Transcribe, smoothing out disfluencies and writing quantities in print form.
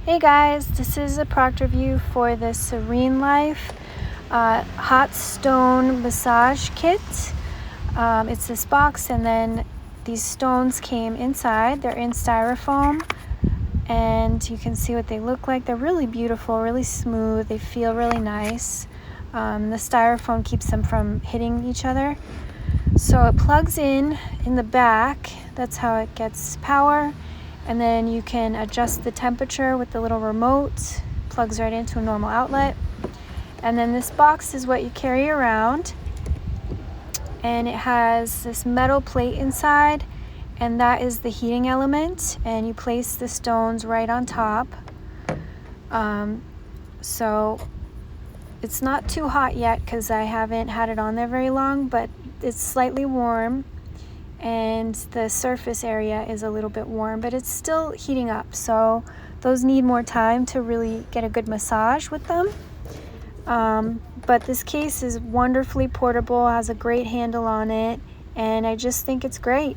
Hey guys, this is a product review for the Serene Life Hot Stone Massage Kit. It's this box, and then these stones came inside. They're in styrofoam, and you can see what they look like. They're really beautiful, really smooth. They feel really nice. The styrofoam keeps them from hitting each other. So it plugs in the back. That's how it gets power. And then you can adjust the temperature with the little remote. Plugs right into a normal outlet. And then this box is what you carry around. And it has this metal plate inside, and that is the heating element. And you place the stones right on top. So it's not too hot yet because I haven't had it on there very long, but it's slightly warm. And the surface area is a little bit warm, but it's still heating up, so those need more time to really get a good massage with them. But this case is wonderfully portable, has a great handle on it, and I just think it's great.